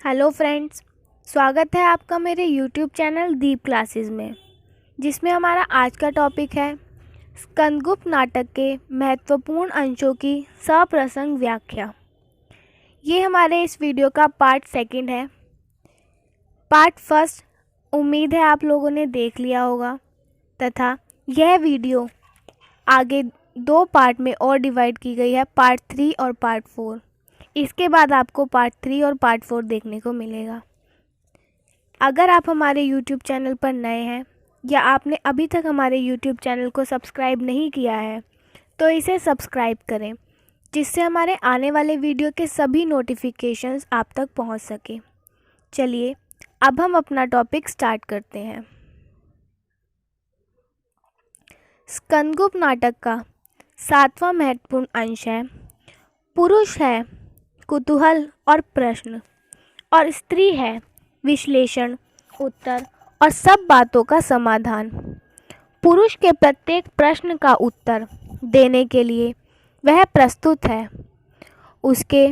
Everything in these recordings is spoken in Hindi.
हेलो फ्रेंड्स, स्वागत है आपका मेरे यूट्यूब चैनल दीप क्लासेस में, जिसमें हमारा आज का टॉपिक है स्कंदगुप्त नाटक के महत्वपूर्ण अंशों की सप्रसंग व्याख्या। ये हमारे इस वीडियो का पार्ट सेकंड है। पार्ट फर्स्ट उम्मीद है आप लोगों ने देख लिया होगा तथा यह वीडियो आगे 2 पार्ट में और डिवाइड की गई है, पार्ट 3 और पार्ट 4। इसके बाद आपको पार्ट 3 और पार्ट 4 देखने को मिलेगा। अगर आप हमारे YouTube चैनल पर नए हैं या आपने अभी तक हमारे YouTube चैनल को सब्सक्राइब नहीं किया है तो इसे सब्सक्राइब करें, जिससे हमारे आने वाले वीडियो के सभी नोटिफिकेशंस आप तक पहुंच सके। चलिए अब हम अपना टॉपिक स्टार्ट करते हैं। स्कंदगुप्त नाटक का 7वां महत्वपूर्ण अंश है पुरुष है कुतूहल और प्रश्न, और स्त्री है विश्लेषण, उत्तर और सब बातों का समाधान। पुरुष के प्रत्येक प्रश्न का उत्तर देने के लिए वह प्रस्तुत है। उसके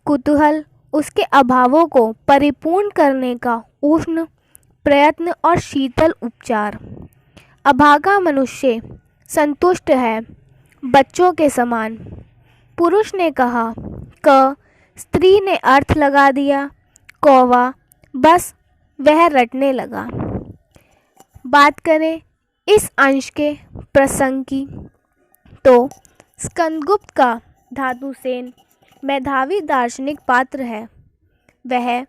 कुतूहल उसके अभावों को परिपूर्ण करने का उष्ण प्रयत्न और शीतल उपचार। अभागा मनुष्य संतुष्ट है बच्चों के समान। पुरुष ने कहा क, स्त्री ने अर्थ लगा दिया कौवा, बस वह रटने लगा। बात करें इस अंश के प्रसंग की तो स्कंदगुप्त का धातुसेन मेधावी दार्शनिक पात्र है। वह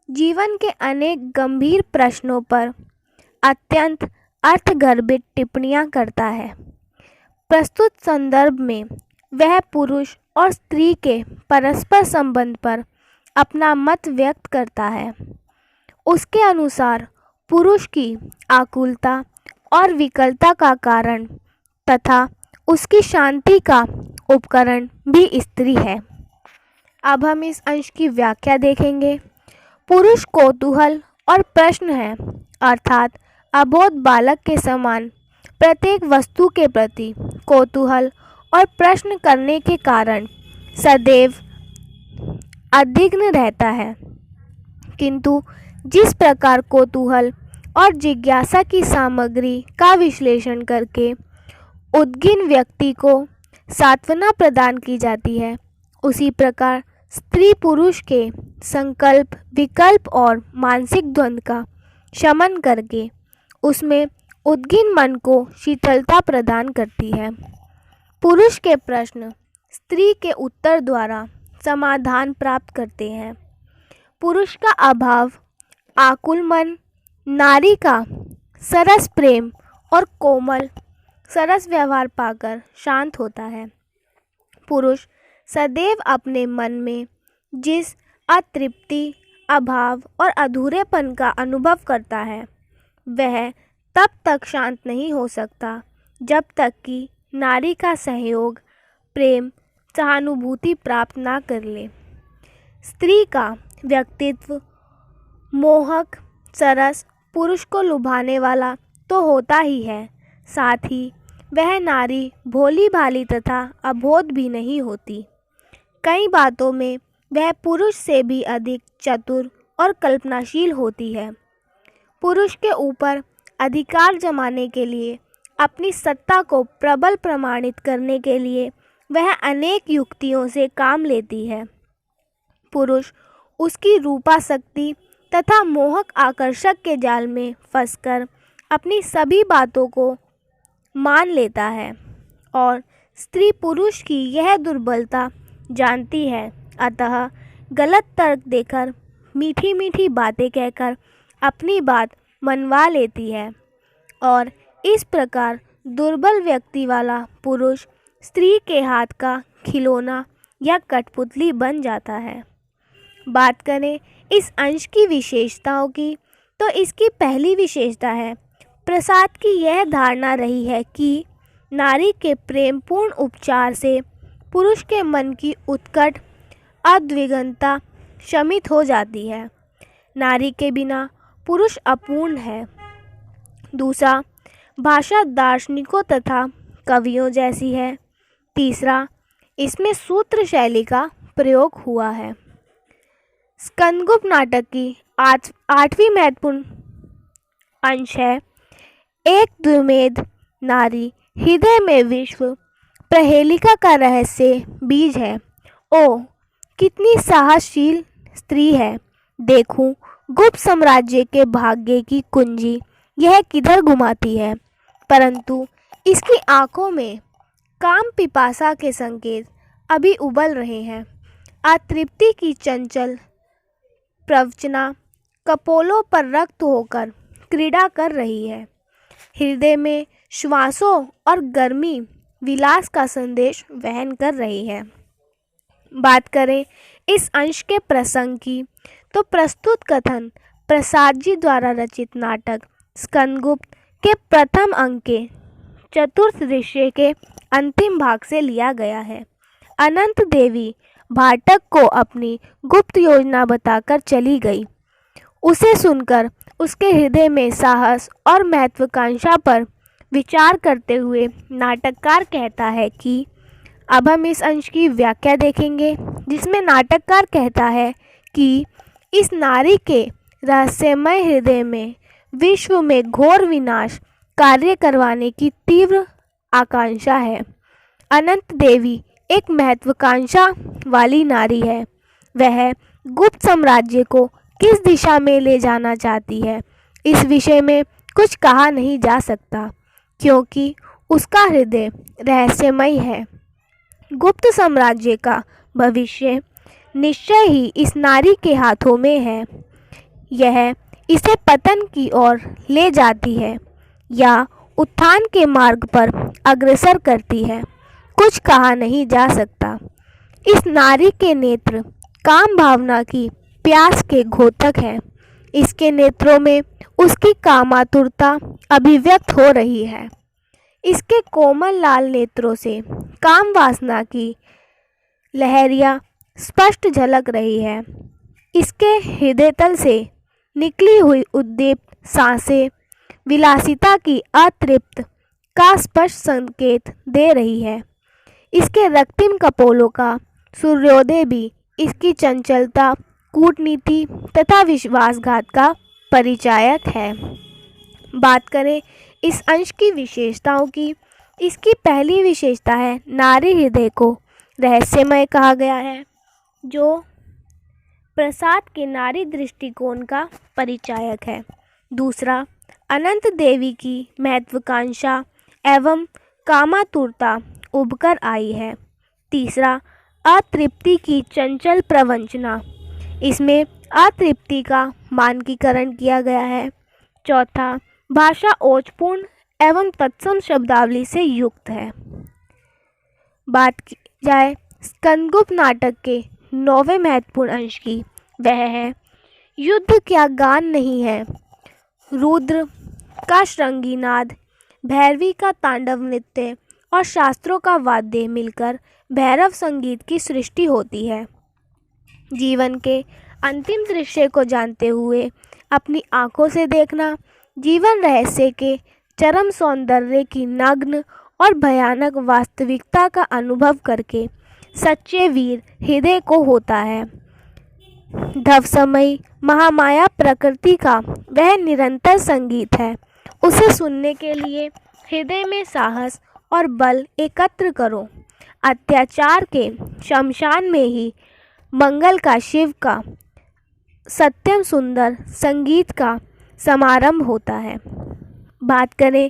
जीवन के अनेक गंभीर प्रश्नों पर अत्यंत अर्थगर्भित टिप्पणियां करता है। प्रस्तुत संदर्भ में वह पुरुष और स्त्री के परस्पर संबंध पर अपना मत व्यक्त करता है। उसके अनुसार पुरुष की आकुलता और विकलता का कारण तथा उसकी शांति का उपकरण भी स्त्री है। अब हम इस अंश की व्याख्या देखेंगे। पुरुष कौतूहल और प्रश्न है, अर्थात अबोध बालक के समान प्रत्येक वस्तु के प्रति कौतूहल और प्रश्न करने के कारण सदैव उद्विग्न रहता है। किंतु जिस प्रकार कौतूहल और जिज्ञासा की सामग्री का विश्लेषण करके उद्विग्न व्यक्ति को सांत्वना प्रदान की जाती है, उसी प्रकार स्त्री पुरुष के संकल्प, विकल्प और मानसिक द्वंद्व का शमन करके उसमें उद्विग्न मन को शीतलता प्रदान करती है। पुरुष के प्रश्न स्त्री के उत्तर द्वारा समाधान प्राप्त करते हैं। पुरुष का अभाव आकुल मन, नारी का सरस प्रेम और कोमल सरस व्यवहार पाकर शांत होता है। पुरुष सदैव अपने मन में जिस अतृप्ति, अभाव और अधूरेपन का अनुभव करता है, वह तब तक शांत नहीं हो सकता जब तक कि नारी का सहयोग, प्रेम, सहानुभूति प्राप्त ना कर ले। स्त्री का व्यक्तित्व मोहक, सरस, पुरुष को लुभाने वाला तो होता ही है, साथ ही वह नारी भोली भाली तथा अबोध भी नहीं होती। कई बातों में वह पुरुष से भी अधिक चतुर और कल्पनाशील होती है। पुरुष के ऊपर अधिकार जमाने के लिए, अपनी सत्ता को प्रबल प्रमाणित करने के लिए वह अनेक युक्तियों से काम लेती है। पुरुष उसकी रूपाशक्ति तथा मोहक आकर्षक के जाल में फंसकर अपनी सभी बातों को मान लेता है, और स्त्री पुरुष की यह दुर्बलता जानती है, अतः गलत तर्क देकर, मीठी मीठी बातें कहकर अपनी बात मनवा लेती है, और इस प्रकार दुर्बल व्यक्ति वाला पुरुष स्त्री के हाथ का खिलौना या कठपुतली बन जाता है। बात करें इस अंश की विशेषताओं की तो इसकी पहली विशेषता है प्रसाद की यह धारणा रही है कि नारी के प्रेमपूर्ण उपचार से पुरुष के मन की उत्कट उद्विग्नता शमित हो जाती है। नारी के बिना पुरुष अपूर्ण है। दूसरा, भाषा दार्शनिकों तथा कवियों जैसी है। तीसरा, इसमें सूत्र शैली का प्रयोग हुआ है। स्कंदगुप्त नाटक की आठवीं महत्वपूर्ण अंश है एक द्विमेध नारी हृदय में विश्व प्रहेलिका का रहस्य बीज है। ओ कितनी साहसशील स्त्री है, देखूं गुप्त साम्राज्य के भाग्य की कुंजी यह किधर घुमाती है। परंतु इसकी आंखों में काम पिपासा के संकेत अभी उबल रहे हैं। अतृप्ति की चंचल प्रवचना कपोलों पर रक्त होकर क्रीड़ा कर रही है। हृदय में श्वासों और गर्मी विलास का संदेश वहन कर रही है। बात करें इस अंश के प्रसंग की तो प्रस्तुत कथन प्रसाद जी द्वारा रचित नाटक स्कंदगुप्त के प्रथम अंक के चतुर्थ दृश्य के अंतिम भाग से लिया गया है। अनंत देवी भाटक को अपनी गुप्त योजना बताकर चली गई। उसे सुनकर उसके हृदय में साहस और महत्वाकांक्षा पर विचार करते हुए नाटककार कहता है कि अब हम इस अंश की व्याख्या देखेंगे, जिसमें नाटककार कहता है कि इस नारी के रहस्यमय हृदय में विश्व में घोर विनाश कार्य करवाने की तीव्र आकांक्षा है। अनंत देवी एक महत्वाकांक्षा वाली नारी है। वह गुप्त साम्राज्य को किस दिशा में ले जाना चाहती है, इस विषय में कुछ कहा नहीं जा सकता, क्योंकि उसका हृदय रहस्यमय है। गुप्त साम्राज्य का भविष्य निश्चय ही इस नारी के हाथों में है। यह इसे पतन की ओर ले जाती है या उत्थान के मार्ग पर अग्रसर करती है, कुछ कहा नहीं जा सकता। इस नारी के नेत्र काम भावना की प्यास के घोतक हैं। इसके नेत्रों में उसकी कामातुरता अभिव्यक्त हो रही है। इसके कोमल लाल नेत्रों से काम वासना की लहरियां स्पष्ट झलक रही है। इसके हृदय तल से निकली हुई उद्दीप्त सांसें विलासिता की अतृप्त का स्पष्ट संकेत दे रही है। इसके रक्तिम कपोलों का सूर्योदय भी इसकी चंचलता, कूटनीति तथा विश्वासघात का परिचायक है। बात करें इस अंश की विशेषताओं की। इसकी पहली विशेषता है नारी हृदय को रहस्यमय कहा गया है, जो प्रसाद के नारी दृष्टिकोण का परिचायक है। दूसरा, अनंत देवी की महत्वाकांक्षा एवं कामातुरता उभकर आई है। तीसरा, अतृप्ति की चंचल प्रवंचना, इसमें अतृप्ति का मानकीकरण किया गया है। चौथा, भाषा ओजपूर्ण एवं तत्सम शब्दावली से युक्त है। बात की जाए स्कंदगुप्त नाटक के 9वें महत्वपूर्ण अंश की, वह है युद्ध क्या गान नहीं है। रुद्र का श्रृंगी नाद, भैरवी का तांडव नृत्य और शास्त्रों का वाद्य मिलकर भैरव संगीत की सृष्टि होती है। जीवन के अंतिम दृश्य को जानते हुए अपनी आंखों से देखना, जीवन रहस्य के चरम सौंदर्य की नग्न और भयानक वास्तविकता का अनुभव करके सच्चे वीर हृदय को होता है। धवसमयी महामाया प्रकृति का वह निरंतर संगीत है। उसे सुनने के लिए हृदय में साहस और बल एकत्र करो। अत्याचार के शमशान में ही मंगल का, शिव का सत्यम सुंदर संगीत का समारंभ होता है। बात करें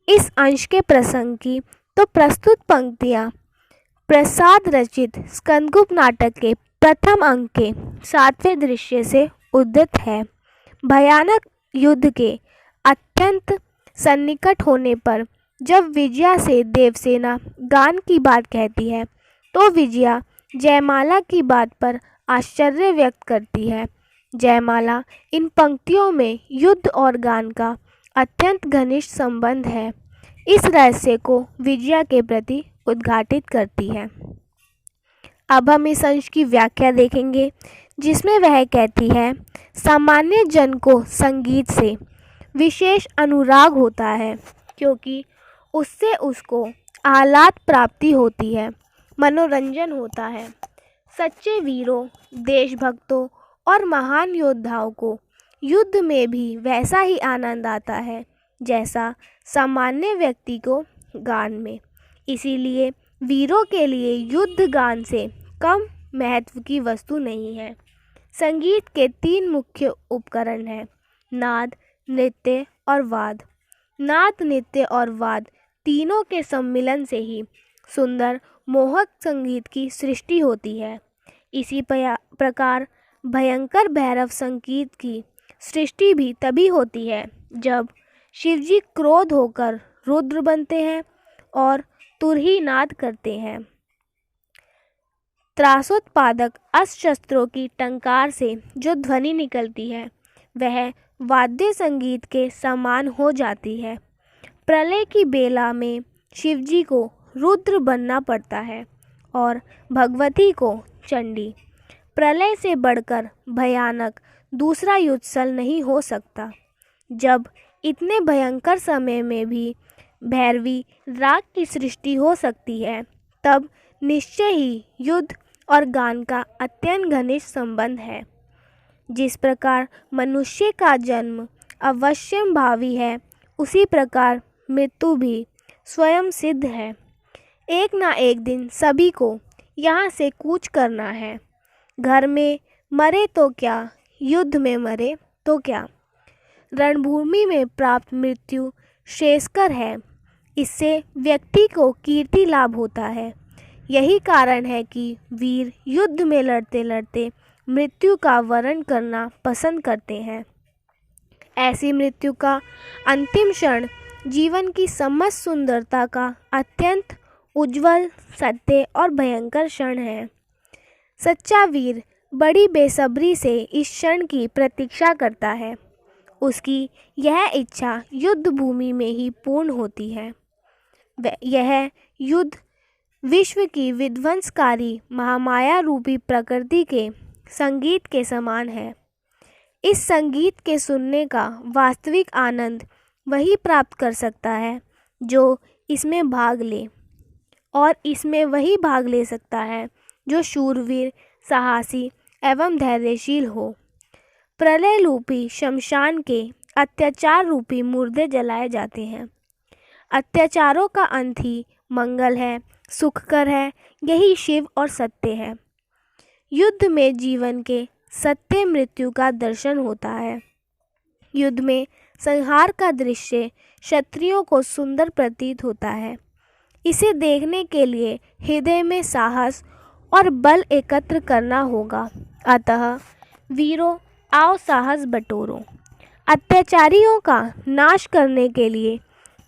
इस अंश के प्रसंग की तो प्रस्तुत पंक्तियाँ प्रसाद रचित स्कंदगुप्त नाटक के प्रथम अंक के 7वें दृश्य से उद्धृत है। भयानक युद्ध के अत्यंत सन्निकट होने पर जब विजया से देवसेना गान की बात कहती है तो विजया जयमाला की बात पर आश्चर्य व्यक्त करती है। जयमाला इन पंक्तियों में युद्ध और गान का अत्यंत घनिष्ठ संबंध है। इस रहस्य को विजया के प्रति उद्घाटित करती है। अब हम इस अंश की व्याख्या देखेंगे, जिसमें वह कहती है, सामान्य जन को संगीत से विशेष अनुराग होता है, क्योंकि उससे उसको आह्लाद प्राप्ति होती है, मनोरंजन होता है। सच्चे वीरों, देशभक्तों और महान योद्धाओं को युद्ध में भी वैसा ही आनंद आता है जैसा सामान्य व्यक्ति को गान में। इसीलिए वीरों के लिए युद्ध गान से कम महत्व की वस्तु नहीं है। संगीत के 3 मुख्य उपकरण हैं, नाद, नृत्य और वाद। नाद, नृत्य और वाद तीनों के सम्मिलन से ही सुंदर मोहक संगीत की सृष्टि होती है। इसी प्रकार भयंकर भैरव संगीत की सृष्टि भी तभी होती है जब शिवजी क्रोध होकर रुद्र बनते हैं और तुरही नाद करते हैं। त्रासोत्पादक अस्त्र-शस्त्रों की टंकार से जो ध्वनि निकलती है वह वाद्य संगीत के समान हो जाती है। प्रलय की बेला में शिवजी को रुद्र बनना पड़ता है और भगवती को चंडी। प्रलय से बढ़कर भयानक दूसरा युद्धस्थल नहीं हो सकता। जब इतने भयंकर समय में भी भैरवी राग की सृष्टि हो सकती है तब निश्चय ही युद्ध और गान का अत्यंत घनिष्ठ संबंध है। जिस प्रकार मनुष्य का जन्म अवश्यंभावी है उसी प्रकार मृत्यु भी स्वयं सिद्ध है। एक ना एक दिन सभी को यहाँ से कूच करना है। घर में मरे तो क्या, युद्ध में मरे तो क्या। रणभूमि में प्राप्त मृत्यु श्रेयस्कर है। इससे व्यक्ति को कीर्ति लाभ होता है। यही कारण है कि वीर युद्ध में लड़ते लड़ते मृत्यु का वरण करना पसंद करते हैं। ऐसी मृत्यु का अंतिम क्षण जीवन की समस्त सुंदरता का अत्यंत उज्जवल, सत्य और भयंकर क्षण है। सच्चा वीर बड़ी बेसब्री से इस क्षण की प्रतीक्षा करता है। उसकी यह इच्छा युद्ध भूमि में ही पूर्ण होती है। यह युद्ध विश्व की विध्वंसकारी महामाया रूपी प्रकृति के संगीत के समान है। इस संगीत के सुनने का वास्तविक आनंद वही प्राप्त कर सकता है जो इसमें भाग ले, और इसमें वही भाग ले सकता है जो शूरवीर, साहसी एवं धैर्यशील हो। प्रलय रूपी शमशान के अत्याचार रूपी मुर्दे जलाए जाते हैं। अत्याचारों का अंत ही मंगल है, सुखकर है। यही शिव और सत्य है। युद्ध में जीवन के सत्य मृत्यु का दर्शन होता है। युद्ध में संहार का दृश्य क्षत्रियों को सुंदर प्रतीत होता है। इसे देखने के लिए हृदय में साहस और बल एकत्र करना होगा। अतः वीरों, आओ साहस बटोरो। अत्याचारियों का नाश करने के लिए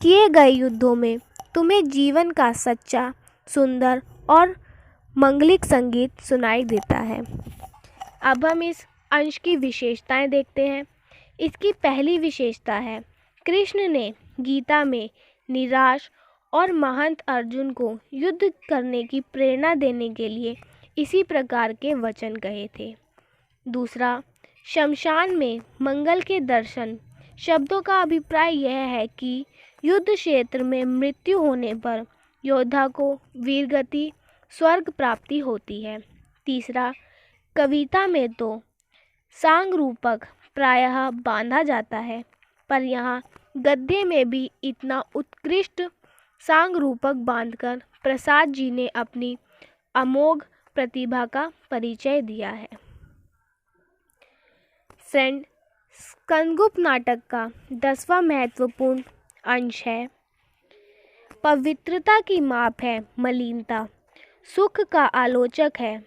किए गए युद्धों में तुम्हें जीवन का सच्चा, सुंदर और मंगलिक संगीत सुनाई देता है। अब हम इस अंश की विशेषताएं देखते हैं। इसकी पहली विशेषता है, कृष्ण ने गीता में निराश और महंत अर्जुन को युद्ध करने की प्रेरणा देने के लिए इसी प्रकार के वचन कहे थे। दूसरा, शमशान में मंगल के दर्शन शब्दों का अभिप्राय यह है कि युद्ध क्षेत्र में मृत्यु होने पर योद्धा को वीरगति, स्वर्ग प्राप्ति होती है। तीसरा, कविता में तो सांग रूपक प्रायः बांधा जाता है, पर यहाँ गद्य में भी इतना उत्कृष्ट सांग रूपक बांधकर प्रसाद जी ने अपनी अमोघ प्रतिभा का परिचय दिया है। फ्रेंड, स्कंदगुप्त नाटक का 10वां महत्वपूर्ण अंश है, पवित्रता की माप है मलिनता, सुख का आलोचक है,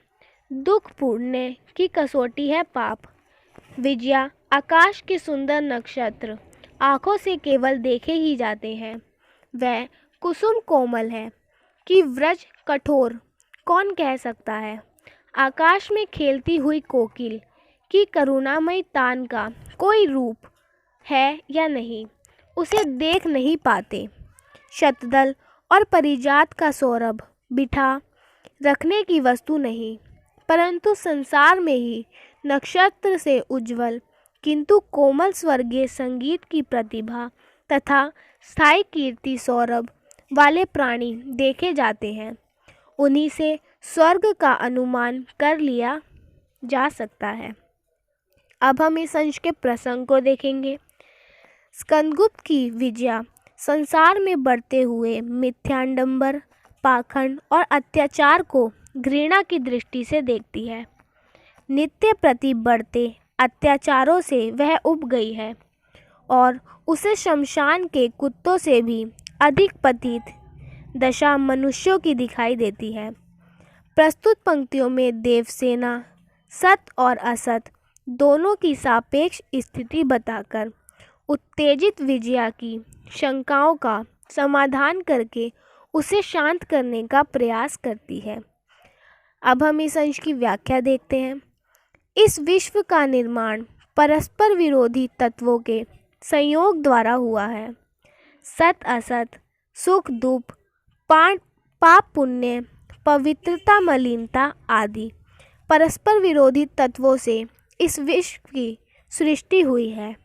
दुख पुण्य की कसौटी है पाप। विजया, आकाश के सुंदर नक्षत्र आँखों से केवल देखे ही जाते हैं। वह कुसुम कोमल है कि व्रज कठोर, कौन कह सकता है। आकाश में खेलती हुई कोकिल की करुणामयी तान का कोई रूप है या नहीं, उसे देख नहीं पाते। शतदल और परिजात का सौरभ बिठा रखने की वस्तु नहीं, परंतु संसार में ही नक्षत्र से उज्जवल किंतु कोमल स्वर्गीय संगीत की प्रतिभा तथा स्थायी कीर्ति सौरभ वाले प्राणी देखे जाते हैं। उन्हीं से स्वर्ग का अनुमान कर लिया जा सकता है। अब हम इस अंश के प्रसंग को देखेंगे। स्कंदगुप्त की विजया संसार में बढ़ते हुए मिथ्याडंबर, पाखंड और अत्याचार को घृणा की दृष्टि से देखती है। नित्य प्रति बढ़ते अत्याचारों से वह उब गई है और उसे शमशान के कुत्तों से भी अधिक पतित दशा मनुष्यों की दिखाई देती है। प्रस्तुत पंक्तियों में देवसेना सत और असत दोनों की सापेक्ष स्थिति बताकर उत्तेजित विजया की शंकाओं का समाधान करके उसे शांत करने का प्रयास करती है। अब हम इस अंश की व्याख्या देखते हैं। इस विश्व का निर्माण परस्पर विरोधी तत्वों के संयोग द्वारा हुआ है। सत असत, सुख दुख, पाप पुण्य, पवित्रता मलिनता आदि परस्पर विरोधी तत्वों से इस विश्व की सृष्टि हुई है।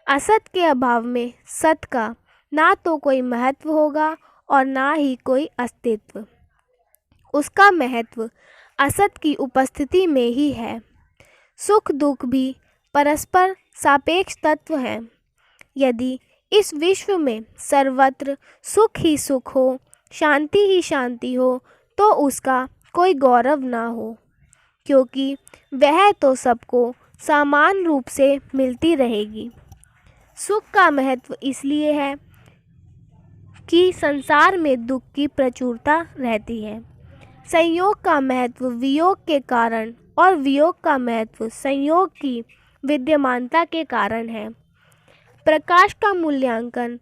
असत के अभाव में सत का ना तो कोई महत्व होगा और ना ही कोई अस्तित्व। उसका महत्व असत की उपस्थिति में ही है। सुख दुख भी परस्पर सापेक्ष तत्व हैं। यदि इस विश्व में सर्वत्र सुख ही सुख हो, शांति ही शांति हो, तो उसका कोई गौरव ना हो, क्योंकि वह तो सबको समान रूप से मिलती रहेगी। सुख का महत्व इसलिए है कि संसार में दुख की प्रचुरता रहती है। संयोग का महत्व वियोग के कारण और वियोग का महत्व संयोग की विद्यमानता के कारण है। प्रकाश का मूल्यांकन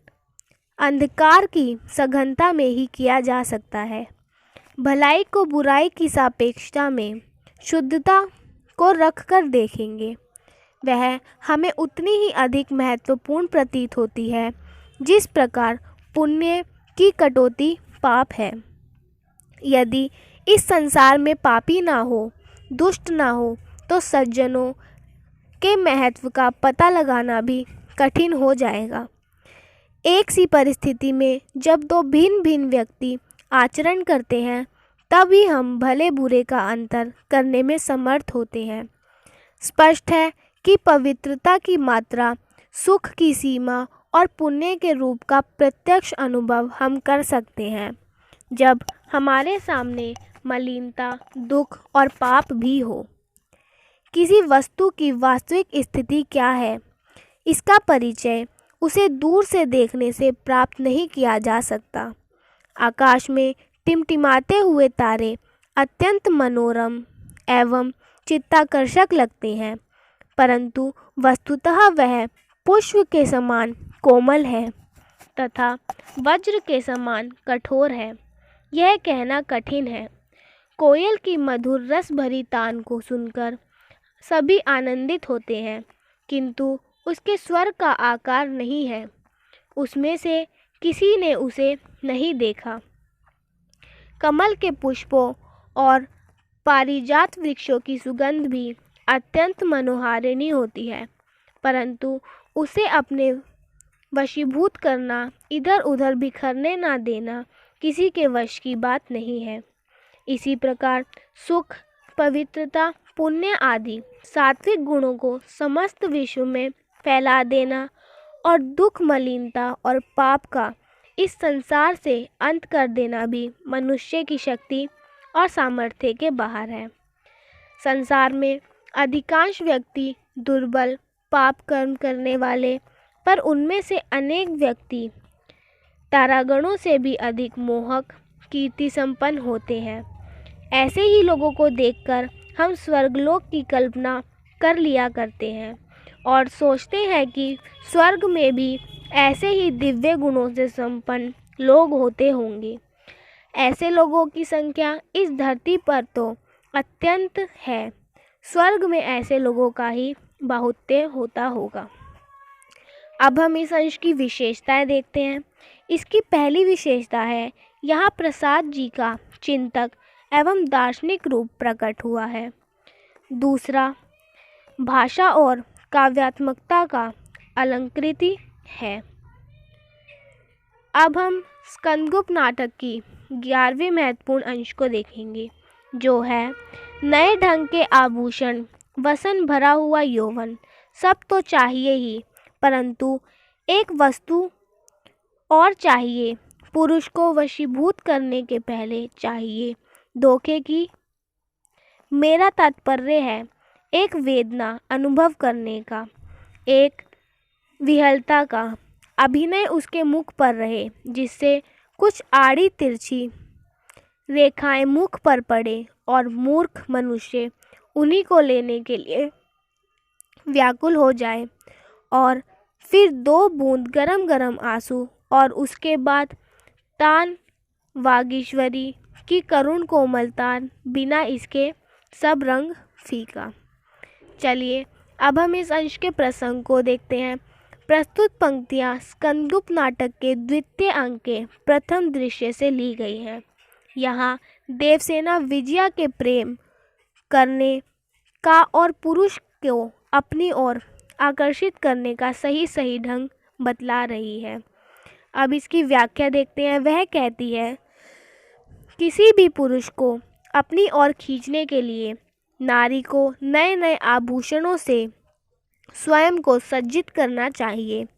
अंधकार की सघनता में ही किया जा सकता है। भलाई को बुराई की सापेक्षता में शुद्धता को रखकर देखेंगे, वह हमें उतनी ही अधिक महत्वपूर्ण प्रतीत होती है जिस प्रकार पुण्य की कटौती पाप है। यदि इस संसार में पापी ना हो, दुष्ट ना हो, तो सज्जनों के महत्व का पता लगाना भी कठिन हो जाएगा। एक सी परिस्थिति में जब दो भिन्न भिन्न व्यक्ति आचरण करते हैं, तभी हम भले बुरे का अंतर करने में समर्थ होते हैं। स्पष्ट है कि पवित्रता की मात्रा, सुख की सीमा और पुण्य के रूप का प्रत्यक्ष अनुभव हम कर सकते हैं जब हमारे सामने मलिनता, दुख और पाप भी हो। किसी वस्तु की वास्तविक स्थिति क्या है, इसका परिचय उसे दूर से देखने से प्राप्त नहीं किया जा सकता। आकाश में टिमटिमाते हुए तारे अत्यंत मनोरम एवं चित्ताकर्षक लगते हैं, परंतु वस्तुतः वह पुष्प के समान कोमल है तथा वज्र के समान कठोर है। यह कहना कठिन है। कोयल की मधुर रस भरी तान को सुनकर सभी आनंदित होते हैं, किंतु उसके स्वर का आकार नहीं है। उसमें से किसी ने उसे नहीं देखा। कमल के पुष्पों और पारिजात वृक्षों की सुगंध भी अत्यंत मनोहारिणी होती है, परंतु उसे अपने वशीभूत करना, इधर उधर बिखरने ना देना किसी के वश की बात नहीं है। इसी प्रकार सुख, पवित्रता, पुण्य आदि सात्विक गुणों को समस्त विश्व में फैला देना और दुख, मलिनता और पाप का इस संसार से अंत कर देना भी मनुष्य की शक्ति और सामर्थ्य के बाहर है। संसार में अधिकांश व्यक्ति दुर्बल, पाप कर्म करने वाले, पर उनमें से अनेक व्यक्ति तारागणों से भी अधिक मोहक, कीर्ति संपन्न होते हैं। ऐसे ही लोगों को देखकर हम स्वर्गलोक की कल्पना कर लिया करते हैं और सोचते हैं कि स्वर्ग में भी ऐसे ही दिव्य गुणों से संपन्न लोग होते होंगे। ऐसे लोगों की संख्या इस धरती पर तो अत्यंत है। स्वर्ग में ऐसे लोगों का ही बाहुल्य होता होगा। अब हम इस अंश की विशेषताएं देखते हैं। इसकी पहली विशेषता है, यहाँ प्रसाद जी का चिंतक एवं दार्शनिक रूप प्रकट हुआ है। दूसरा, भाषा और काव्यात्मकता का अलंकृति है। अब हम स्कंदगुप्त नाटक की 11वें महत्वपूर्ण अंश को देखेंगे, जो है नए ढंग के आभूषण वसन भरा हुआ यौवन, सब तो चाहिए ही, परंतु एक वस्तु और चाहिए। पुरुष को वशीभूत करने के पहले चाहिए धोखे की। मेरा तात्पर्य है एक वेदना अनुभव करने का, एक विह्वलता का। अभिनय उसके मुख पर रहे, जिससे कुछ आड़ी तिरछी रेखाएं मुख पर पड़े और मूर्ख मनुष्य उन्हीं को लेने के लिए व्याकुल हो जाए, और फिर 2 बूंद गरम गरम आंसू, और उसके बाद तान वागीश्वरी की करुण कोमलता, बिना इसके सब रंग फीका। चलिए अब हम इस अंश के प्रसंग को देखते हैं। प्रस्तुत पंक्तियाँ स्कंदगुप्त नाटक के द्वितीय अंक के प्रथम दृश्य से ली गई हैं। यहाँ देवसेना विजया के प्रेम करने का और पुरुष को अपनी ओर आकर्षित करने का सही सही ढंग बतला रही है। अब इसकी व्याख्या देखते हैं। वह कहती है, किसी भी पुरुष को अपनी ओर खींचने के लिए नारी को नए नए आभूषणों से स्वयं को सज्जित करना चाहिए,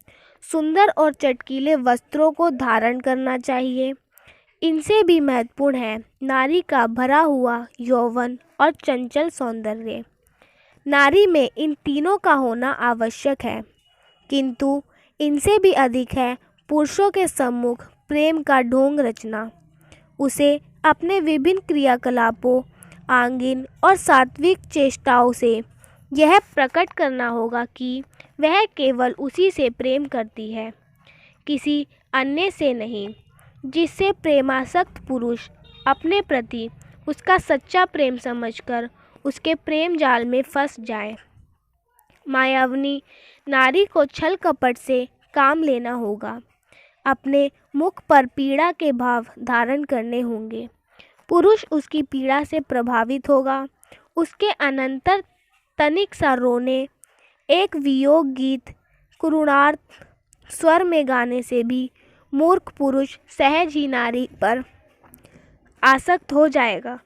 सुंदर और चटकीले वस्त्रों को धारण करना चाहिए। इनसे भी महत्वपूर्ण है नारी का भरा हुआ यौवन और चंचल सौंदर्य। नारी में इन तीनों का होना आवश्यक है, किंतु इनसे भी अधिक है पुरुषों के सम्मुख प्रेम का ढोंग रचना। उसे अपने विभिन्न क्रियाकलापों, आंगिन और सात्विक चेष्टाओं से यह प्रकट करना होगा कि वह केवल उसी से प्रेम करती है, किसी अन्य से नहीं। जिससे प्रेमासक्त पुरुष अपने प्रति उसका सच्चा प्रेम समझकर उसके प्रेम जाल में फंस जाए। मायावनी नारी को छल कपट से काम लेना होगा, अपने मुख पर पीड़ा के भाव धारण करने होंगे। पुरुष उसकी पीड़ा से प्रभावित होगा। उसके अनंतर तनिक सा रोने, एक वियोग गीत करुणार्थ स्वर में गाने से भी मूर्ख पुरुष सहज ही नारी पर आसक्त हो जाएगा।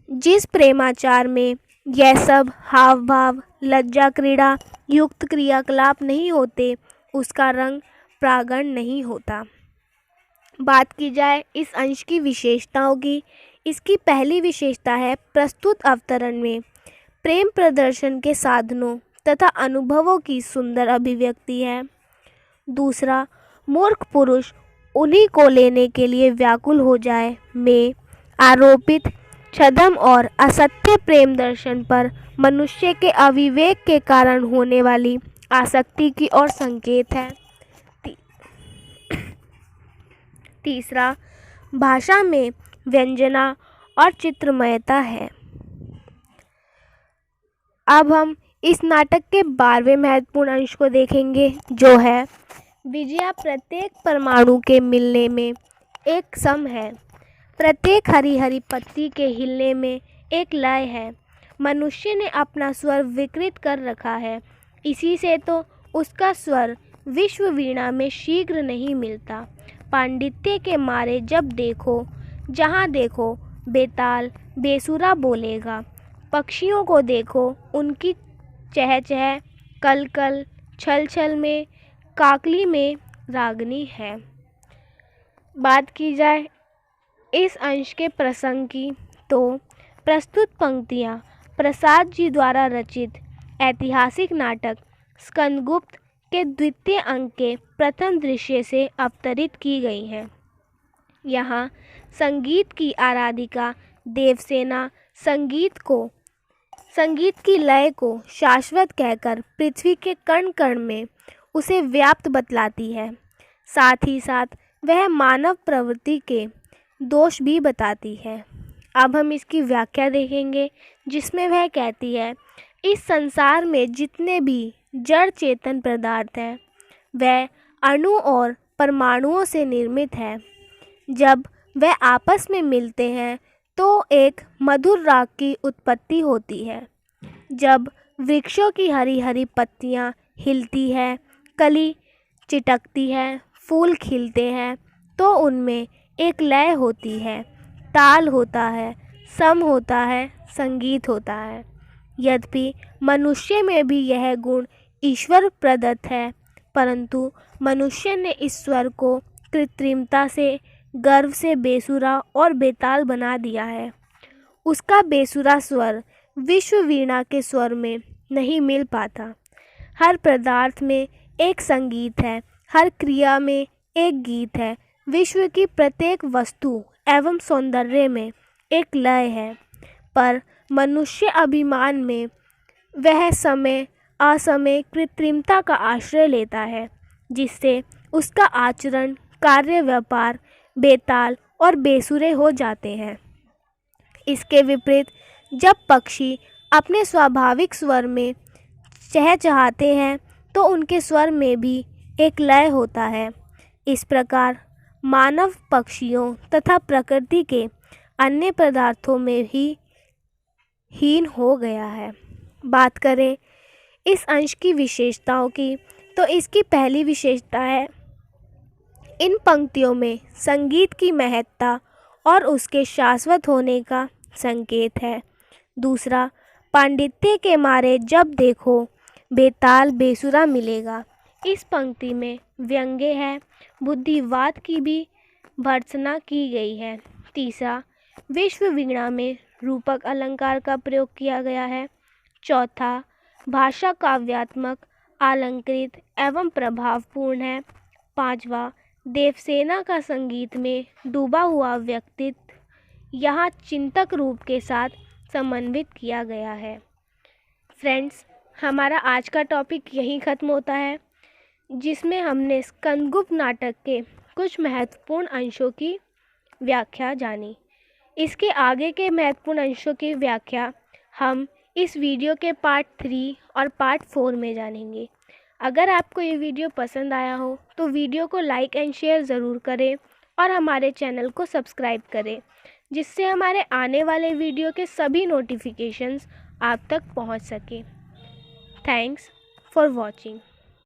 जिस प्रेमाचार में यह सब हाव भाव, लज्जा क्रीड़ा युक्त क्रियाकलाप नहीं होते, उसका रंग प्रागण नहीं होता। बात की जाए इस अंश की विशेषताओं की। इसकी पहली विशेषता है प्रस्तुत अवतरण में प्रेम प्रदर्शन के साधनों तथा अनुभवों की सुंदर अभिव्यक्ति है। दूसरा, मूर्ख पुरुष उन्हीं को लेने के लिए व्याकुल हो जाए में आरोपित छद्म और असत्य प्रेम दर्शन पर मनुष्य के अविवेक के कारण होने वाली आसक्ति की ओर संकेत है। तीसरा, भाषा में व्यंजना और चित्रमयता है। अब हम इस नाटक के 12वें महत्वपूर्ण अंश को देखेंगे, जो है विजया प्रत्येक परमाणु के मिलने में एक सम है, प्रत्येक हरी हरी पत्ती के हिलने में एक लय है। मनुष्य ने अपना स्वर विकृत कर रखा है, इसी से तो उसका स्वर विश्व वीणा में शीघ्र नहीं मिलता। पांडित्य के मारे जब देखो, जहाँ देखो बेताल बेसुरा बोलेगा। पक्षियों को देखो, उनकी चह चह, कल कल, छल छल में, काकली में रागनी है। बात की जाए इस अंश के प्रसंग की, तो प्रस्तुत पंक्तियाँ प्रसाद जी द्वारा रचित ऐतिहासिक नाटक स्कंदगुप्त के द्वितीय अंक के प्रथम दृश्य से अवतरित की गई हैं। यहाँ संगीत की आराधिका देवसेना संगीत की लय को शाश्वत कहकर पृथ्वी के कण कण में उसे व्याप्त बतलाती है। साथ ही साथ वह मानव प्रवृत्ति के दोष भी बताती है। अब हम इसकी व्याख्या देखेंगे, जिसमें वह कहती है, इस संसार में जितने भी जड़ चेतन पदार्थ हैं, वह अणु और परमाणुओं से निर्मित है। जब वह आपस में मिलते हैं तो एक मधुर राग की उत्पत्ति होती है। जब वृक्षों की हरी हरी पत्तियां हिलती है, कली चिटकती है, फूल खिलते हैं, तो उनमें एक लय होती है, ताल होता है, सम होता है, संगीत होता है। यद्यपि मनुष्य में भी यह गुण ईश्वर प्रदत्त है, परंतु मनुष्य ने इस स्वर को कृत्रिमता से, गर्व से बेसुरा और बेताल बना दिया है। उसका बेसुरा स्वर विश्व वीणा के स्वर में नहीं मिल पाता। हर पदार्थ में एक संगीत है, हर क्रिया में एक गीत है। विश्व की प्रत्येक वस्तु एवं सौंदर्य में एक लय है, पर मनुष्य अभिमान में वह समय असमय कृत्रिमता का आश्रय लेता है, जिससे उसका आचरण, कार्य, व्यापार बेताल और बेसुरे हो जाते हैं। इसके विपरीत जब पक्षी अपने स्वाभाविक स्वर में चहचहाते हैं तो उनके स्वर में भी एक लय होता है। इस प्रकार मानव पक्षियों तथा प्रकृति के अन्य पदार्थों में ही हीन हो गया है। बात करें इस अंश की विशेषताओं की, तो इसकी पहली विशेषता है इन पंक्तियों में संगीत की महत्ता और उसके शाश्वत होने का संकेत है। दूसरा, पांडित्य के मारे जब देखो बेताल बेसुरा मिलेगा। इस पंक्ति में व्यंग्य है, बुद्धिवाद की भी भर्त्सना की गई है। तीसरा, विश्व वीणा में रूपक अलंकार का प्रयोग किया गया है। चौथा, भाषा काव्यात्मक, अलंकृत एवं प्रभावपूर्ण है। पांचवा, देवसेना का संगीत में डूबा हुआ व्यक्तित्व यहाँ चिंतक रूप के साथ समन्वित किया गया है। फ्रेंड्स, हमारा आज का टॉपिक यहीं ख़त्म होता है, जिसमें हमने स्कंदगुप्त नाटक के कुछ महत्वपूर्ण अंशों की व्याख्या जानी। इसके आगे के महत्वपूर्ण अंशों की व्याख्या हम इस वीडियो के पार्ट 3 और पार्ट 4 में जानेंगे। अगर आपको ये वीडियो पसंद आया हो तो वीडियो को लाइक एंड शेयर ज़रूर करें और हमारे चैनल को सब्सक्राइब करें, जिससे हमारे आने वाले वीडियो के सभी नोटिफिकेशंस आप तक पहुंच सके। Thanks for watching.